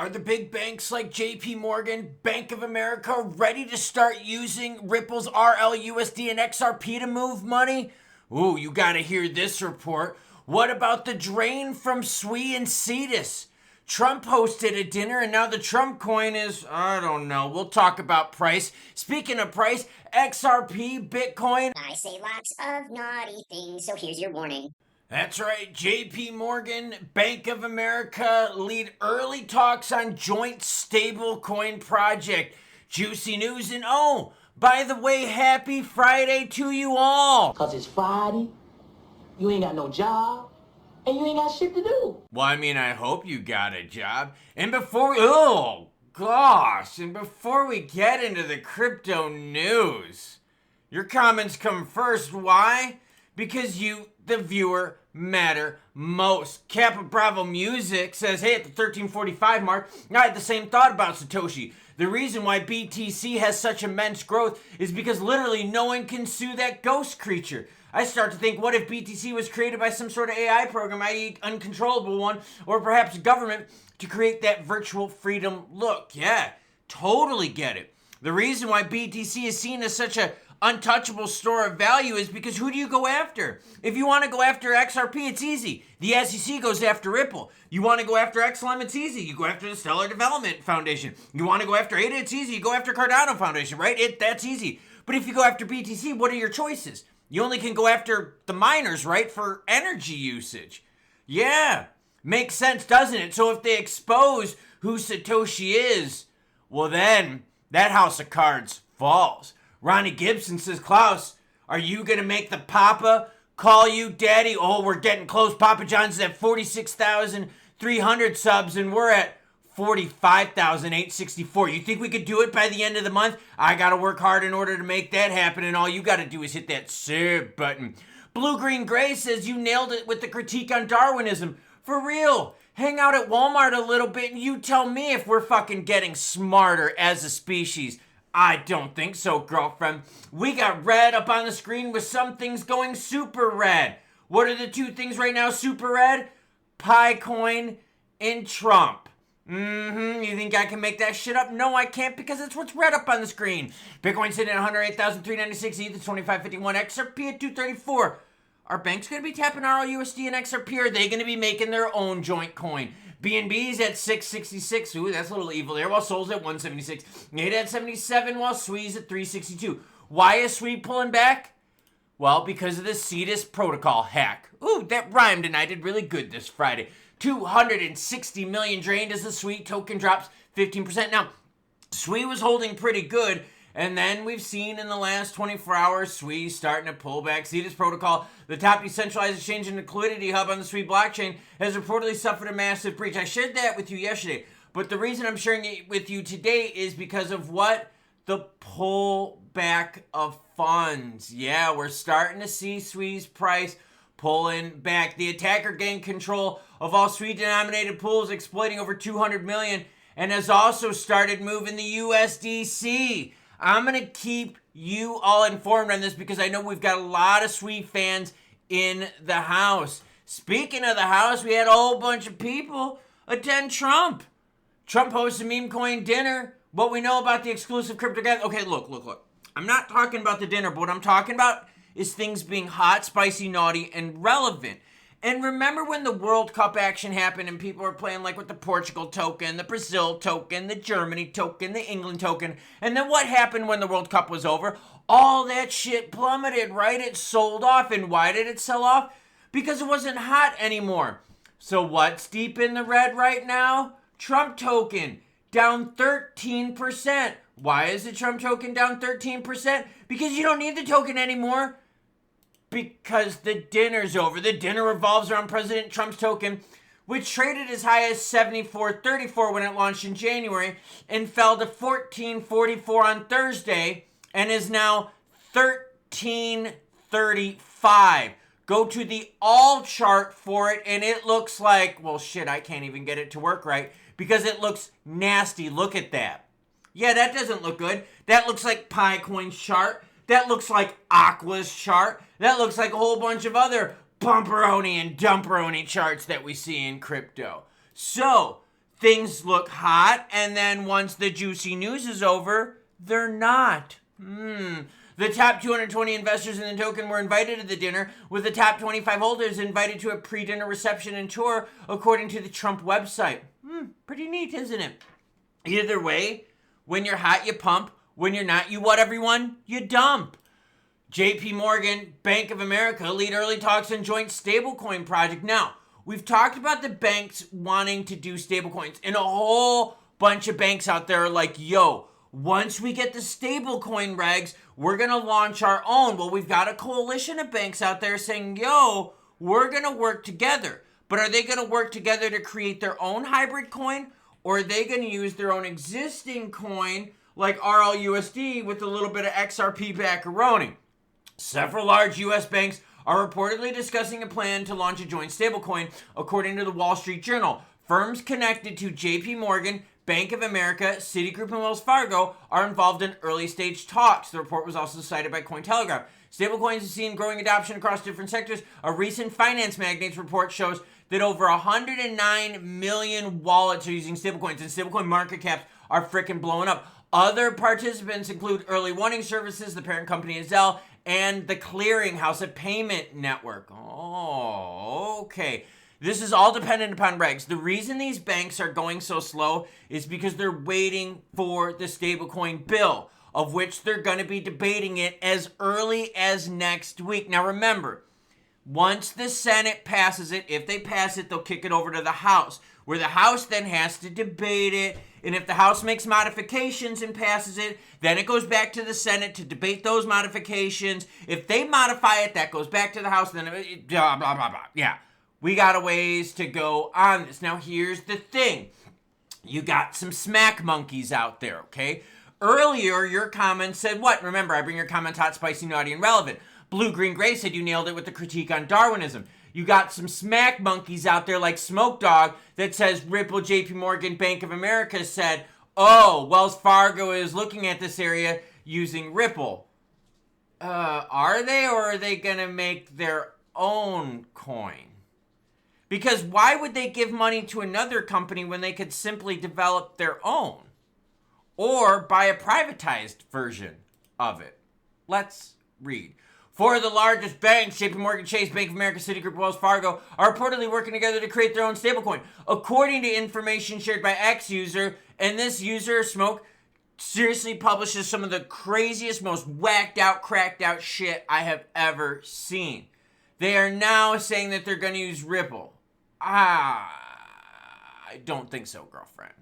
Are the big banks like JPMorgan, Bank of America ready to start using Ripple's RLUSD and XRP to move money? Ooh, you gotta hear this report. What about the drain from SWE and Cetus? Trump hosted a dinner and now the Trump coin is, I don't know, we'll talk about price. Speaking of price, XRP, Bitcoin. I say lots of naughty things, so here's your warning. That's right, JPMorgan, Bank of America lead early talks on joint stablecoin project. Juicy news, and oh, by the way, happy Friday to you all. Cause it's Friday, you ain't got no job, and you ain't got shit to do. Well, I mean, I hope you got a job. And before we get into the crypto news, your comments come first. Why? Because you, the viewer, matter most. Kappa Bravo Music says, hey, at the 1345 mark, I had the same thought about Satoshi. The reason why BTC has such immense growth is because literally no one can sue that ghost creature. I start to think, what if BTC was created by some sort of AI program, i.e. uncontrollable one, or perhaps government, to create that virtual freedom look? Yeah, totally get it. The reason why BTC is seen as such a untouchable store of value is because who do you go after? If you want to go after XRP, it's easy. The SEC goes after Ripple. You want to go after XLM, it's easy. You go after the Stellar Development Foundation. You want to go after ADA, it's easy. You go after Cardano Foundation, right? That's easy. But if you go after BTC, what are your choices? You only can go after the miners, right, for energy usage. Yeah, makes sense, doesn't it? So if they expose who Satoshi is, well then, that house of cards falls. Ronnie Gibson says, Klaus, are you going to make the Papa call you daddy? Oh, we're getting close. Papa John's at 46,300 subs, and we're at 45,864. You think we could do it by the end of the month? I got to work hard in order to make that happen, and all you got to do is hit that sub button. Blue Green Gray says, you nailed it with the critique on Darwinism. For real. Hang out at Walmart a little bit, and you tell me if we're fucking getting smarter as a species. I don't think so, girlfriend. We got red up on the screen with some things going super red. What are the two things right now super red? Picoin and Trump. You think I can make that shit up? No, I can't, because it's what's red up on the screen. Bitcoin sitting at 108,396, ETH at 2551, XRP at 234. Are banks going to be tapping RLUSD and XRP? Or are they going to be making their own joint coin? BNB's at 666. Ooh, that's a little evil there. While Sol's at 176. ADA at 77, while SWE's at 362. Why is SWE pulling back? Well, because of the Cetus protocol hack. Ooh, that rhymed, and I did really good this Friday. 260 million drained as the SWE token drops 15%. Now, SWE was holding pretty good, and then we've seen in the last 24 hours, SWE starting to pull back. Cetus protocol, the top decentralized exchange and liquidity hub on the SWE blockchain, has reportedly suffered a massive breach. I shared that with you yesterday, but the reason I'm sharing it with you today is because of what? The pullback of funds. Yeah, we're starting to see SWE's price pulling back. The attacker gained control of all SWE-denominated pools, exploiting over 200 million, and has also started moving the USDC. I'm going to keep you all informed on this because I know we've got a lot of SWE fans in the house. Speaking of the house, we had a whole bunch of people attend Trump. Trump hosted memecoin dinner. What we know about the exclusive crypto guys. Okay, look. I'm not talking about the dinner, but what I'm talking about is things being hot, spicy, naughty, and relevant. And remember when the World Cup action happened and people were playing like with the Portugal token, the Brazil token, the Germany token, the England token, and then what happened when the World Cup was over? All that shit plummeted, right? It sold off. And why did it sell off? Because it wasn't hot anymore. So what's deep in the red right now? Trump token down 13%. Why is the Trump token down 13%? Because you don't need the token anymore. Because the dinner's over. The dinner revolves around President Trump's token, which traded as high as 74.34 when it launched in January and fell to 14.44 on Thursday and is now 13.35. Go to the all chart for it and it looks like, well shit, I can't even get it to work right because it looks nasty. Look at that. Yeah, that doesn't look good. That looks like Picoin's chart. That looks like Aqua's chart. That looks like a whole bunch of other pumperoni and dumperoni charts that we see in crypto. So, things look hot, and then once the juicy news is over, they're not. The top 220 investors in the token were invited to the dinner, with the top 25 holders invited to a pre-dinner reception and tour, according to the Trump website. Pretty neat, isn't it? Either way, when you're hot, you pump. When you're not, you what, everyone? You dump. JPMorgan, Bank of America, lead early talks on joint stablecoin project. Now, we've talked about the banks wanting to do stablecoins, and a whole bunch of banks out there are like, yo, once we get the stablecoin regs, we're going to launch our own. Well, we've got a coalition of banks out there saying, yo, we're going to work together. But are they going to work together to create their own hybrid coin? Or are they going to use their own existing coin like RLUSD with a little bit of XRP macaroni? Several large U.S. banks are reportedly discussing a plan to launch a joint stablecoin, according to the Wall Street Journal. Firms connected to JPMorgan, Bank of America, Citigroup, and Wells Fargo are involved in early-stage talks. The report was also cited by Cointelegraph. Stablecoins have seen growing adoption across different sectors. A recent Finance Magnates report shows that over 109 million wallets are using stablecoins, and stablecoin market caps are freaking blowing up. Other participants include early warning services, the parent company is Zelle, and the clearinghouse, a payment network. Oh, okay. This is all dependent upon regs. The reason these banks are going so slow is because they're waiting for the stablecoin bill, of which they're going to be debating it as early as next week. Now remember, once the Senate passes it, if they pass it, they'll kick it over to the House, where the House then has to debate it. And if the House makes modifications and passes it, then it goes back to the Senate to debate those modifications. If they modify it, that goes back to the House, then blah, blah, blah, blah. Yeah. We got a ways to go on this. Now, here's the thing. You got some smack monkeys out there, okay? Earlier, your comment said what? Remember, I bring your comments hot, spicy, naughty, and relevant. Blue, Green, Gray said you nailed it with the critique on Darwinism. You got some smack monkeys out there like Smoke Dog that says Ripple, JPMorgan, Bank of America said, oh, Wells Fargo is looking at this area using Ripple. Are they, or are they going to make their own coin? Because why would they give money to another company when they could simply develop their own? Or buy a privatized version of it? Let's read. Four of the largest banks, JPMorgan Chase, Bank of America, Citigroup, Wells Fargo, are reportedly working together to create their own stablecoin. According to information shared by X user, and this user, Smoke, seriously publishes some of the craziest, most whacked out, cracked out shit I have ever seen. They are now saying that they're going to use Ripple. I don't think so, girlfriend.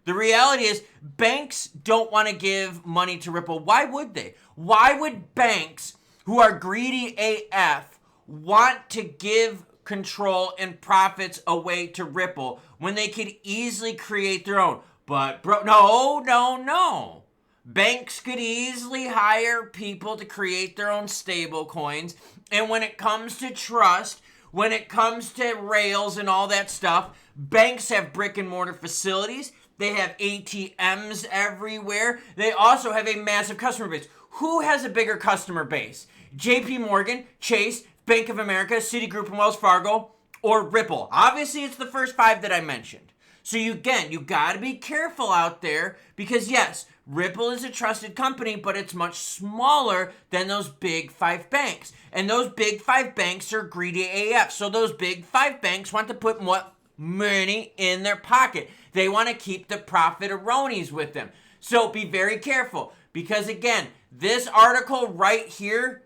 The reality is, banks don't want to give money to Ripple. Why would they? Why would banks who are greedy AF want to give control and profits away to Ripple when they could easily create their own? But bro, no. Banks could easily hire people to create their own stable coins. And when it comes to trust, when it comes to rails and all that stuff, banks have brick and mortar facilities. They have ATMs everywhere. They also have a massive customer base. Who has a bigger customer base? JPMorgan, Chase, Bank of America, Citigroup, and Wells Fargo, or Ripple? Obviously, it's the first five that I mentioned. So you got to be careful out there because yes, Ripple is a trusted company, but it's much smaller than those big five banks. And those big five banks are greedy AF. So those big five banks want to put what? Money in their pocket. They want to keep the profit-a-ronies with them. So be very careful because again, this article right here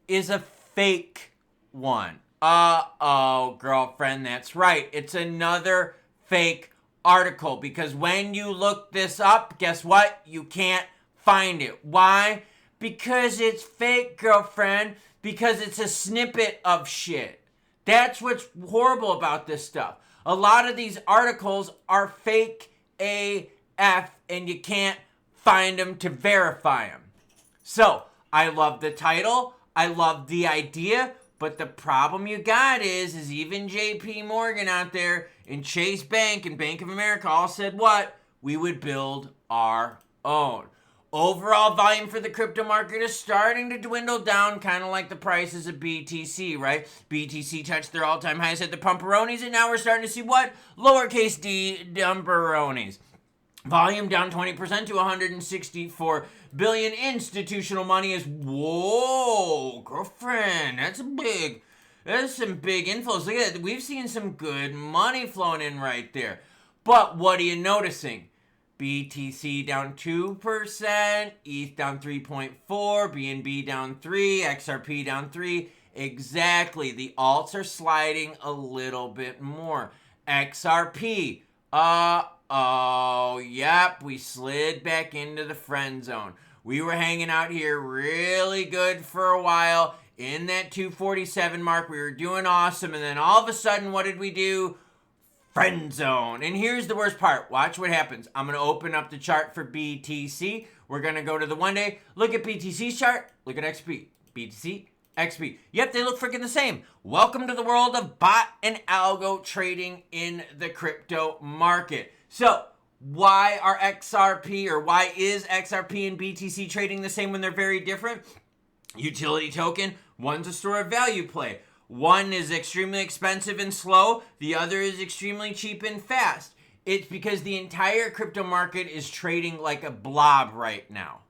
is a fake one. Uh-oh, girlfriend, that's right. It's another fake article because when you look this up, guess what? You can't find it. Why? Because it's fake, girlfriend. Because it's a snippet of shit. That's what's horrible about this stuff. A lot of these articles are fake AF and you can't find them to verify them. So, I love the title. I love the idea. But the problem you got is even JPMorgan out there and Chase Bank and Bank of America all said what? We would build our own. Overall volume for the crypto market is starting to dwindle down, kind of like the prices of BTC, right? BTC touched their all-time highs at the pumperonis, and now we're starting to see what? Lowercase d dumperonis. Volume down 20% to 164 billion. Institutional money is, whoa, girlfriend, that's some big inflows. Look at that. We've seen some good money flowing in right there. But what are you noticing? BTC down 2%, ETH down 3.4%, BNB down 3%, XRP down 3%. Exactly. The alts are sliding a little bit more. XRP, yep, we slid back into the friend zone. We were hanging out here really good for a while in that 247 mark. We were doing awesome, and then all of a sudden, what did we do? Friend zone. And here's the worst part. Watch what happens. I'm going to open up the chart for BTC. We're going to go to the 1 day. Look at BTC's chart. Look at XP. BTC, XP. Yep, they look freaking the same. Welcome to the world of bot and algo trading in the crypto market. So, why are XRP, or why is XRP and BTC trading the same when they're very different? Utility token, one's a store of value play. One is extremely expensive and slow. The other is extremely cheap and fast. It's because the entire crypto market is trading like a blob right now.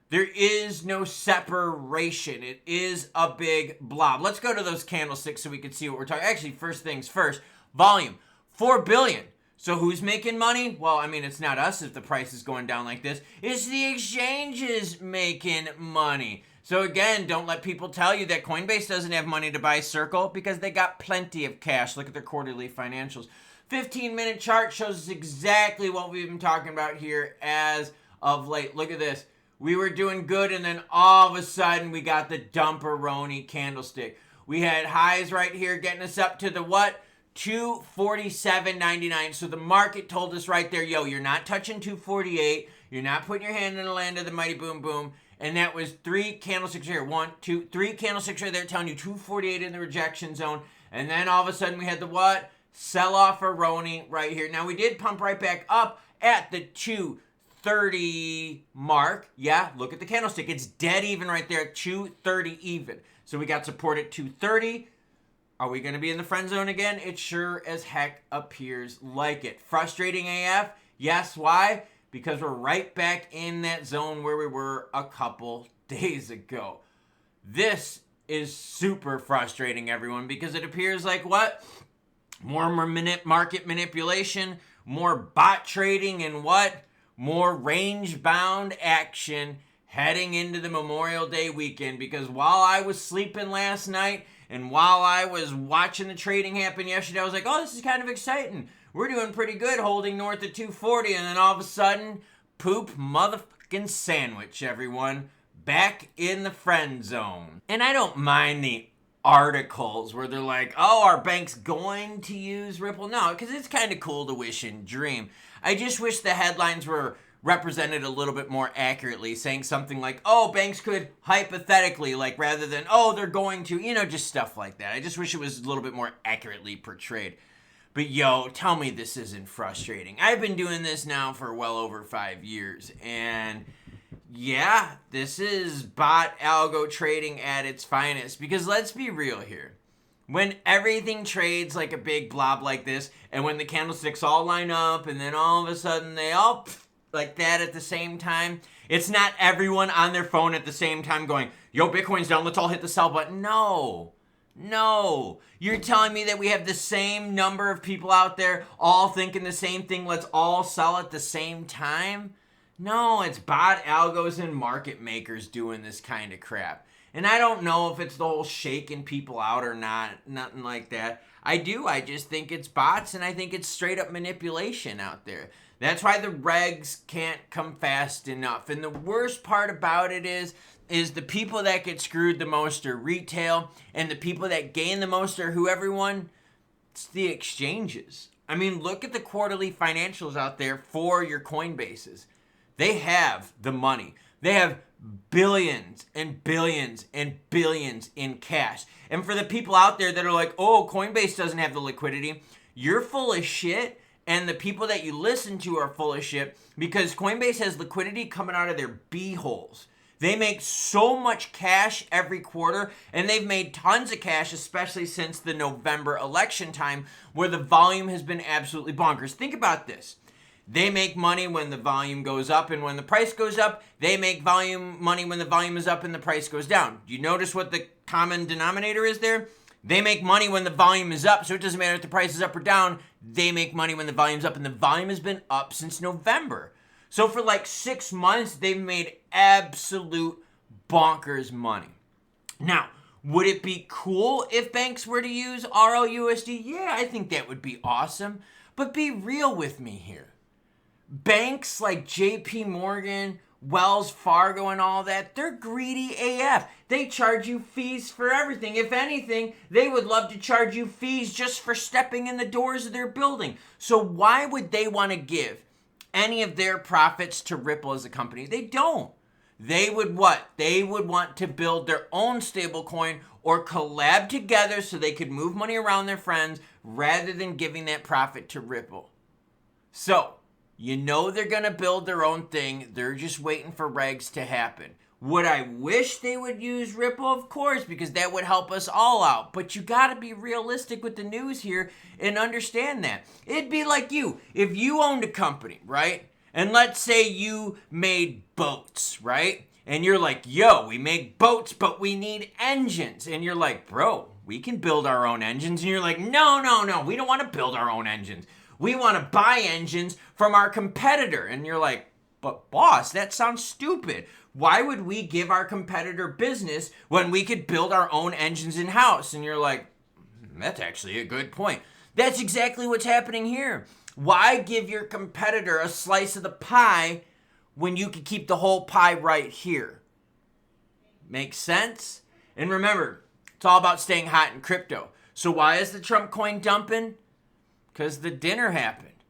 There is no separation. It is a big blob. Let's go to those candlesticks so we can see what we're talking. Actually, first things first, volume, 4 billion. So who's making money? Well, I mean, it's not us if the price is going down like this. It's the exchanges making money. So again, don't let people tell you that Coinbase doesn't have money to buy Circle, because they got plenty of cash. Look at their quarterly financials. 15-minute chart shows us exactly what we've been talking about here as of late. Look at this. We were doing good, and then all of a sudden we got the dumperoni candlestick. We had highs right here getting us up to the what? 247.99. So the market told us right there, yo, you're not touching 248. You're not putting your hand in the land of the mighty boom boom. And that was 3 candlesticks here. 1, 2, 3 candlesticks right there telling you 248 in the rejection zone. And then all of a sudden we had the what? Sell-off eroni right here. Now we did pump right back up at the 230 mark. Yeah, look at the candlestick. It's dead even right there at 230 even. So we got support at 230. Are we going to be in the friend zone again? It sure as heck appears like it. Frustrating AF? Yes, why? Because we're right back in that zone where we were a couple days ago. This is super frustrating, everyone, because it appears like what? More market manipulation, more bot trading, and what? More range-bound action heading into the Memorial Day weekend. Because while I was sleeping last night and while I was watching the trading happen yesterday, I was like, oh, this is kind of exciting. We're doing pretty good holding north of 240, and then all of a sudden, poop motherfucking sandwich, everyone. Back in the friend zone. And I don't mind the articles where they're like, oh, are banks going to use Ripple? No, because it's kind of cool to wish and dream. I just wish the headlines were represented a little bit more accurately, saying something like, oh, banks could hypothetically, like, rather than, oh, they're going to, just stuff like that. I just wish it was a little bit more accurately portrayed. But yo, tell me this isn't frustrating. I've been doing this now for well over 5 years, and yeah, this is bot algo trading at its finest. Because let's be real here. When everything trades like a big blob like this, and when the candlesticks all line up, and then all of a sudden they all like that at the same time, it's not everyone on their phone at the same time going, yo, Bitcoin's down, let's all hit the sell button. No, you're telling me that we have the same number of people out there all thinking the same thing, let's all sell at the same time? No, it's bot algos and market makers doing this kind of crap. And I don't know if it's the whole shaking people out or not, nothing like that. I just think it's bots, and I think it's straight up manipulation out there. That's why the regs can't come fast enough. And the worst part about it is the people that get screwed the most are retail, and the people that gain the most are who, everyone? It's the exchanges. I mean, look at the quarterly financials out there for your Coinbases. They have the money. They have billions and billions and billions in cash. And for the people out there that are like, oh, Coinbase doesn't have the liquidity, you're full of shit, and the people that you listen to are full of shit because Coinbase has liquidity coming out of their b-holes. They make so much cash every quarter, and they've made tons of cash, especially since the November election time, where the volume has been absolutely bonkers. Think about this. They make money when the volume goes up and when the price goes up. They make money when the volume is up and the price goes down. Do you notice what the common denominator is there? They make money when the volume is up, so it doesn't matter if the price is up or down. They make money when the volume's up, and the volume has been up since November. So for like 6 months, they've made absolute bonkers money. Now, would it be cool if banks were to use RLUSD? Yeah, I think that would be awesome. But be real with me here. Banks like JPMorgan, Wells Fargo, and all that, they're greedy AF. They charge you fees for everything. If anything, they would love to charge you fees just for stepping in the doors of their building. So why would they want to give any of their profits to Ripple as a company? They don't. They would what? They would want to build their own stablecoin or collab together so they could move money around their friends rather than giving that profit to Ripple. So, you know they're going to build their own thing. They're just waiting for regs to happen. Would I wish they would use Ripple? Of course, because that would help us all out. But you got to be realistic with the news here and understand that. It'd be like you. If you owned a company, right? And let's say you made boats, right? And you're like, yo, we make boats, but we need engines. And you're like, bro, we can build our own engines. And you're like, no, we don't want to build our own engines. We want to buy engines from our competitor. And you're like, but boss, that sounds stupid. Why would we give our competitor business when we could build our own engines in-house? And you're like, that's actually a good point. That's exactly what's happening here. Why give your competitor a slice of the pie when you could keep the whole pie right here? Makes sense? And remember, it's all about staying hot in crypto. So why is the Trump coin dumping? Because the dinner happened.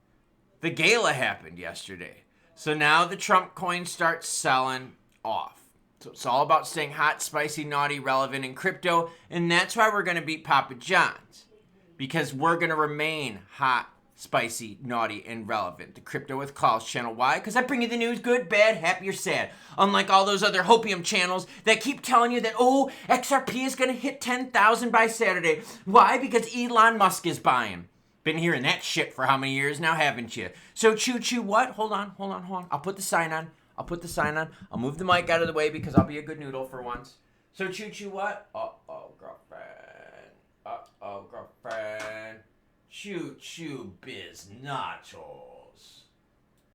The gala happened yesterday. So now the Trump coin starts selling off. So it's all about staying hot, spicy, naughty, relevant in crypto. And that's why we're going to beat Papa John's. Because we're going to remain hot, spicy, naughty, and relevant. The Crypto with Klaus channel. Why? Because I bring you the news, good, bad, happy, or sad. Unlike all those other hopium channels that keep telling you that, oh, XRP is going to hit 10,000 by Saturday. Why? Because Elon Musk is buying. Been hearing that shit for how many years now, haven't you? So choo-choo what? Hold on. I'll put the sign on. I'll move the mic out of the way because I'll be a good noodle for once. So choo-choo what? Uh-oh, girlfriend. Choo-choo biz nacho.